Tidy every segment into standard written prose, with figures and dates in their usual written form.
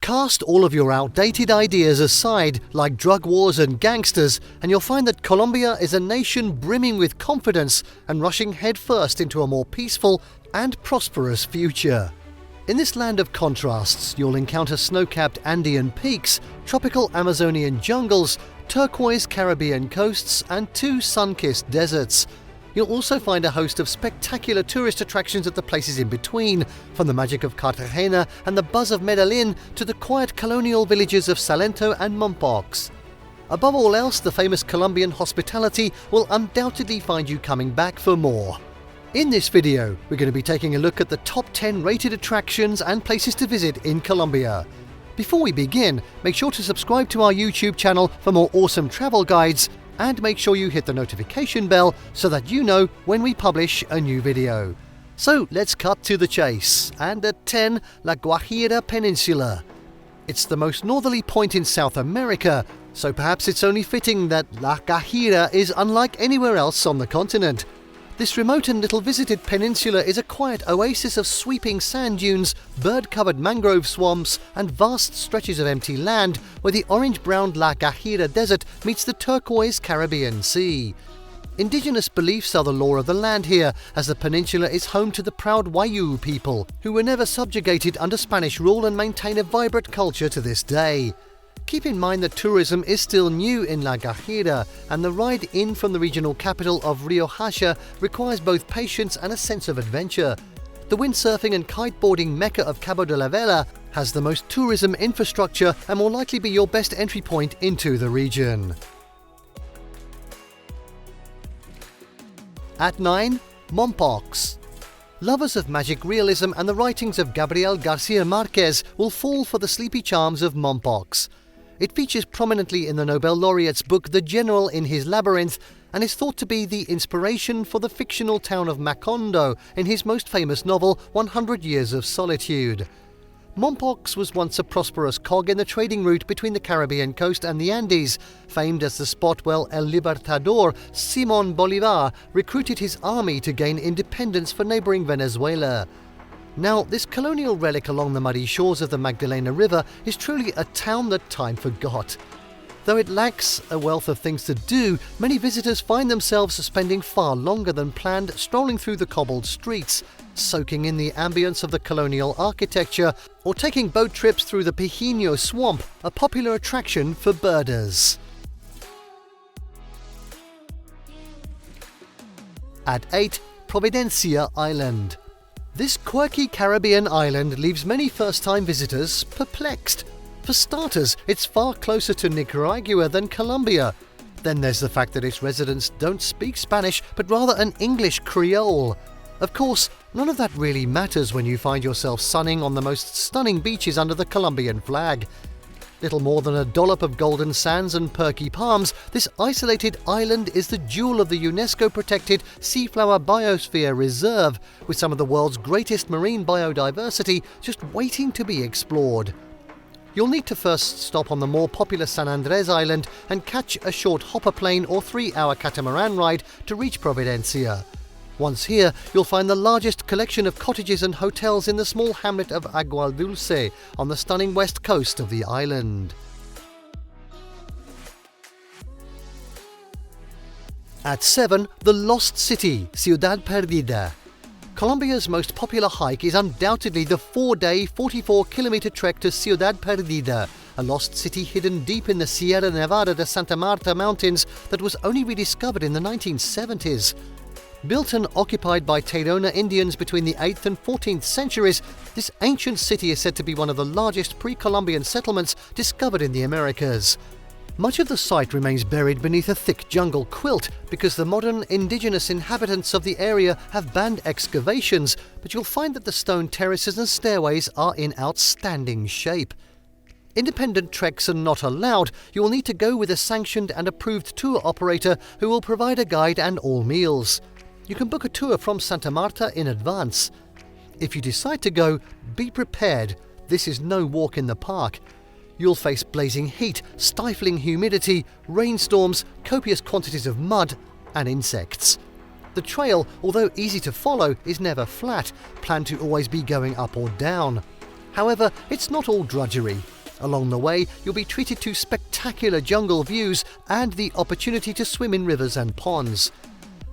Cast all of your outdated ideas aside, like drug wars and gangsters, and you'll find that Colombia is a nation brimming with confidence and rushing headfirst into a more peaceful and prosperous future. In this land of contrasts, you'll encounter snow-capped Andean peaks, tropical Amazonian jungles, turquoise Caribbean coasts, and 2 sun-kissed deserts. You'll also find a host of spectacular tourist attractions at the places in between, from the magic of Cartagena and the buzz of Medellin to the quiet colonial villages of Salento and Mompox. Above all else, the famous Colombian hospitality will undoubtedly find you coming back for more. In this video, we're going to be taking a look at the top 10 rated attractions and places to visit in Colombia. Before we begin, make sure to subscribe to our YouTube channel for more awesome travel guides, and make sure you hit the notification bell so that you know when we publish a new video. So let's cut to the chase. And at 10, La Guajira Peninsula. It's the most northerly point in South America, so perhaps it's only fitting that La Guajira is unlike anywhere else on the continent. This remote and little visited peninsula is a quiet oasis of sweeping sand dunes, bird-covered mangrove swamps, and vast stretches of empty land where the orange-brown La Guajira Desert meets the turquoise Caribbean Sea. Indigenous beliefs are the law of the land here, as the peninsula is home to the proud Wayuu people, who were never subjugated under Spanish rule and maintain a vibrant culture to this day. Keep in mind that tourism is still new in La Guajira, and the ride in from the regional capital of Riohacha requires both patience and a sense of adventure. The windsurfing and kiteboarding mecca of Cabo de la Vela has the most tourism infrastructure and will likely be your best entry point into the region. At 9, Mompox. Lovers of magic realism and the writings of Gabriel Garcia Marquez will fall for the sleepy charms of Mompox. It features prominently in the Nobel laureate's book The General in His Labyrinth, and is thought to be the inspiration for the fictional town of Macondo in his most famous novel 100 Years of Solitude. Mompox was once a prosperous cog in the trading route between the Caribbean coast and the Andes, famed as the spot where El Libertador Simón Bolívar recruited his army to gain independence for neighboring Venezuela. Now, this colonial relic along the muddy shores of the Magdalena River is truly a town that time forgot. Though it lacks a wealth of things to do, many visitors find themselves spending far longer than planned strolling through the cobbled streets, soaking in the ambience of the colonial architecture, or taking boat trips through the Pijino swamp, a popular attraction for birders. At 8, Providencia Island. This quirky Caribbean island leaves many first-time visitors perplexed. For starters, it's far closer to Nicaragua than Colombia. Then there's the fact that its residents don't speak Spanish, but rather an English Creole. Of course, none of that really matters when you find yourself sunning on the most stunning beaches under the Colombian flag. Little more than a dollop of golden sands and perky palms, this isolated island is the jewel of the UNESCO-protected Seaflower Biosphere Reserve, with some of the world's greatest marine biodiversity just waiting to be explored. You'll need to first stop on the more popular San Andrés Island and catch a short hopper plane or 3-hour catamaran ride to reach Providencia. Once here, you'll find the largest collection of cottages and hotels in the small hamlet of Agua Dulce on the stunning west coast of the island. At 7, the Lost City, Ciudad Perdida. Colombia's most popular hike is undoubtedly the 4-day, 44-kilometer trek to Ciudad Perdida, a lost city hidden deep in the Sierra Nevada de Santa Marta mountains that was only rediscovered in the 1970s. Built and occupied by Tayrona Indians between the 8th and 14th centuries, this ancient city is said to be one of the largest pre-Columbian settlements discovered in the Americas. Much of the site remains buried beneath a thick jungle quilt because the modern indigenous inhabitants of the area have banned excavations, but you'll find that the stone terraces and stairways are in outstanding shape. Independent treks are not allowed. You will need to go with a sanctioned and approved tour operator who will provide a guide and all meals. You can book a tour from Santa Marta in advance. If you decide to go, be prepared. This is no walk in the park. You'll face blazing heat, stifling humidity, rainstorms, copious quantities of mud, and insects. The trail, although easy to follow, is never flat, planned to always be going up or down. However, it's not all drudgery. Along the way, you'll be treated to spectacular jungle views and the opportunity to swim in rivers and ponds.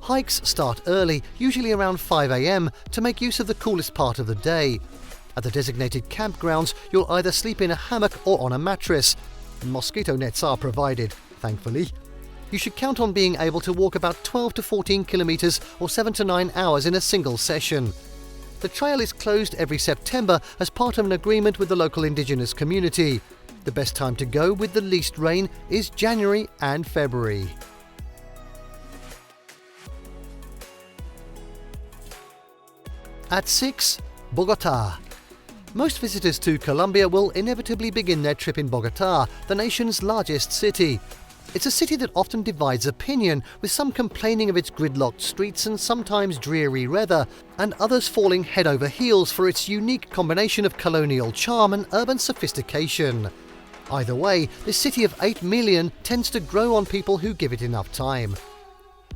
Hikes start early, usually around 5 a.m, to make use of the coolest part of the day. At the designated campgrounds, you'll either sleep in a hammock or on a mattress. Mosquito nets are provided, thankfully. You should count on being able to walk about 12 to 14 kilometers or 7 to 9 hours in a single session. The trail is closed every September as part of an agreement with the local indigenous community. The best time to go with the least rain is January and February. At 6. Bogotá. Most visitors to Colombia will inevitably begin their trip in Bogotá, the nation's largest city. It's a city that often divides opinion, with some complaining of its gridlocked streets and sometimes dreary weather, and others falling head over heels for its unique combination of colonial charm and urban sophistication. Either way, this city of 8 million tends to grow on people who give it enough time.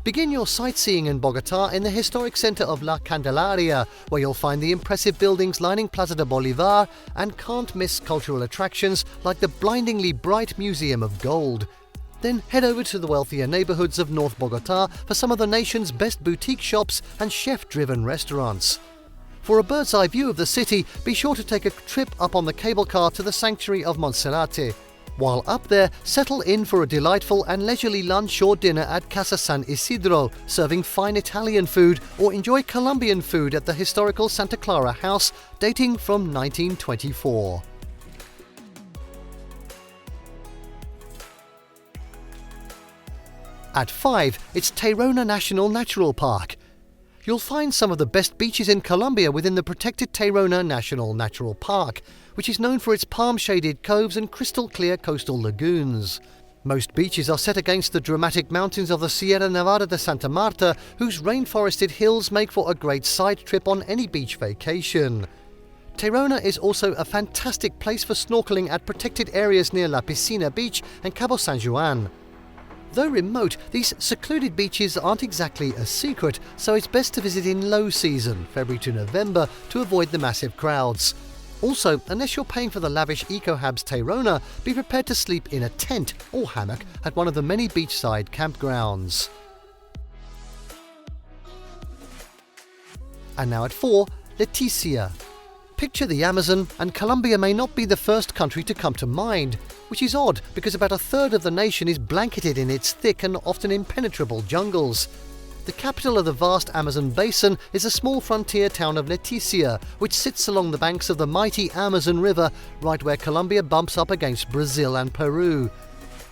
Begin your sightseeing in Bogotá in the historic centre of La Candelaria, where you'll find the impressive buildings lining Plaza de Bolívar and can't miss cultural attractions like the blindingly bright Museum of Gold. Then head over to the wealthier neighbourhoods of North Bogotá for some of the nation's best boutique shops and chef-driven restaurants. For a bird's-eye view of the city, be sure to take a trip up on the cable car to the sanctuary of Monserrate. While up there, settle in for a delightful and leisurely lunch or dinner at Casa San Isidro, serving fine Italian food, or enjoy Colombian food at the historical Santa Clara house, dating from 1924. At 5, it's Tayrona National Natural Park. You'll find some of the best beaches in Colombia within the protected Tayrona National Natural Park, which is known for its palm-shaded coves and crystal-clear coastal lagoons. Most beaches are set against the dramatic mountains of the Sierra Nevada de Santa Marta, whose rainforested hills make for a great side trip on any beach vacation. Tayrona is also a fantastic place for snorkeling at protected areas near La Piscina Beach and Cabo San Juan. Though remote, these secluded beaches aren't exactly a secret, so it's best to visit in low season, February to November, to avoid the massive crowds. Also, unless you're paying for the lavish EcoHabs Tayrona, be prepared to sleep in a tent or hammock at one of the many beachside campgrounds. And now at 4, Leticia. Picture the Amazon, and Colombia may not be the first country to come to mind, which is odd because about a third of the nation is blanketed in its thick and often impenetrable jungles. The capital of the vast Amazon basin is a small frontier town of Leticia, which sits along the banks of the mighty Amazon River, right where Colombia bumps up against Brazil and Peru.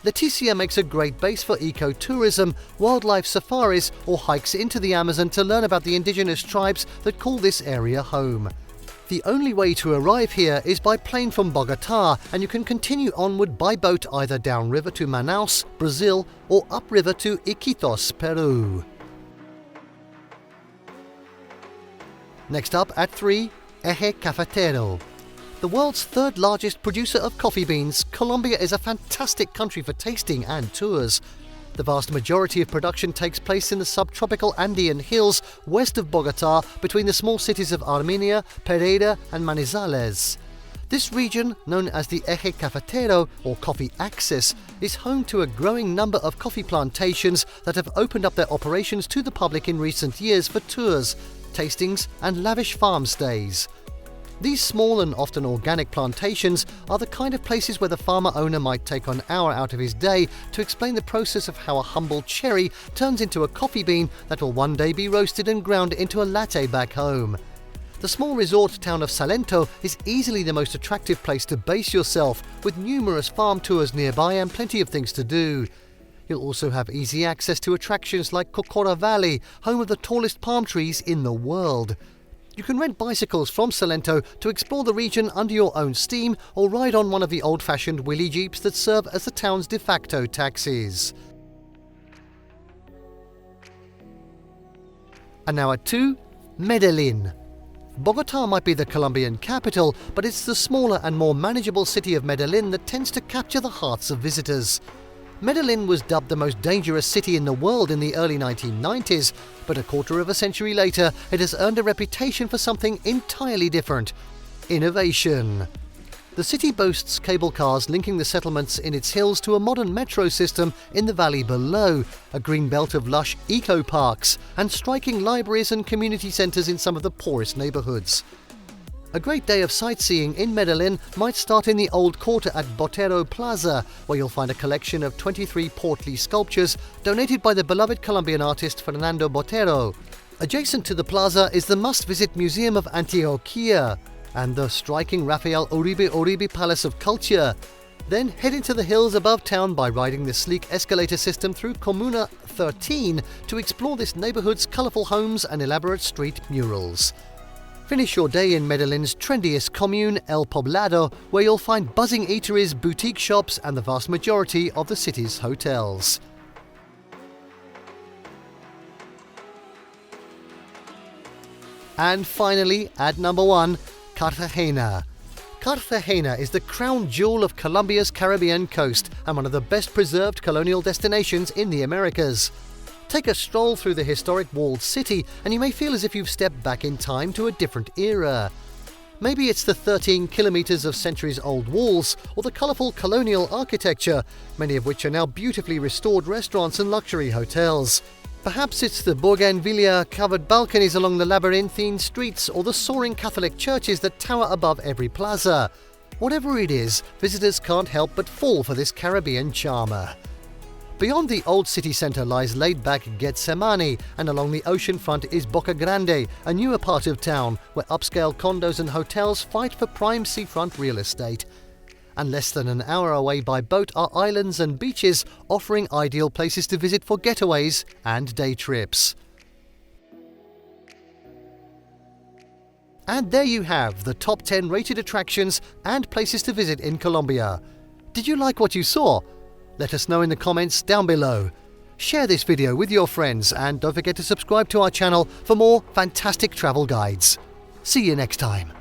Leticia makes a great base for ecotourism, wildlife safaris, or hikes into the Amazon to learn about the indigenous tribes that call this area home. The only way to arrive here is by plane from Bogotá, and you can continue onward by boat either downriver to Manaus, Brazil, or upriver to Iquitos, Peru. Next up at 3, Eje Cafetero. The world's third largest producer of coffee beans, Colombia is a fantastic country for tasting and tours. The vast majority of production takes place in the subtropical Andean hills west of Bogotá, between the small cities of Armenia, Perdida and Manizales. This region, known as the Eje Cafetero or Coffee Axis, is home to a growing number of coffee plantations that have opened up their operations to the public in recent years for tours, tastings and lavish farm stays. These small and often organic plantations are the kind of places where the farmer owner might take an hour out of his day to explain the process of how a humble cherry turns into a coffee bean that will one day be roasted and ground into a latte back home. The small resort town of Salento is easily the most attractive place to base yourself, with numerous farm tours nearby and plenty of things to do. You'll also have easy access to attractions like Cocora Valley, home of the tallest palm trees in the world. You can rent bicycles from Salento to explore the region under your own steam, or ride on one of the old-fashioned wheelie jeeps that serve as the town's de facto taxis. And now at 2, Medellin. Bogotá might be the Colombian capital, but it's the smaller and more manageable city of Medellin that tends to capture the hearts of visitors. Medellin was dubbed the most dangerous city in the world in the early 1990s, but a quarter of a century later, it has earned a reputation for something entirely different: innovation. The city boasts cable cars linking the settlements in its hills to a modern metro system in the valley below, a green belt of lush eco-parks, and striking libraries and community centres in some of the poorest neighbourhoods. A great day of sightseeing in Medellin might start in the old quarter at Botero Plaza, where you'll find a collection of 23 portly sculptures donated by the beloved Colombian artist Fernando Botero. Adjacent to the plaza is the must-visit Museum of Antioquia and the striking Rafael Uribe Palace of Culture. Then head into the hills above town by riding the sleek escalator system through Comuna 13 to explore this neighbourhood's colourful homes and elaborate street murals. Finish your day in Medellin's trendiest commune, El Poblado, where you'll find buzzing eateries, boutique shops and the vast majority of the city's hotels. And finally, at number 1, Cartagena. Cartagena is the crown jewel of Colombia's Caribbean coast and one of the best preserved colonial destinations in the Americas. Take a stroll through the historic walled city and you may feel as if you've stepped back in time to a different era. Maybe it's the 13 kilometers of centuries-old walls or the colourful colonial architecture, many of which are now beautifully restored restaurants and luxury hotels. Perhaps it's the bougainvillea-covered balconies along the labyrinthine streets or the soaring Catholic churches that tower above every plaza. Whatever it is, visitors can't help but fall for this Caribbean charmer. Beyond the old city centre lies laid-back Getsemani, and along the ocean front is Boca Grande, a newer part of town where upscale condos and hotels fight for prime seafront real estate. And less than an hour away by boat are islands and beaches, offering ideal places to visit for getaways and day trips. And there you have the top 10 rated attractions and places to visit in Colombia. Did you like what you saw? Let us know in the comments down below. Share this video with your friends and don't forget to subscribe to our channel for more fantastic travel guides. See you next time.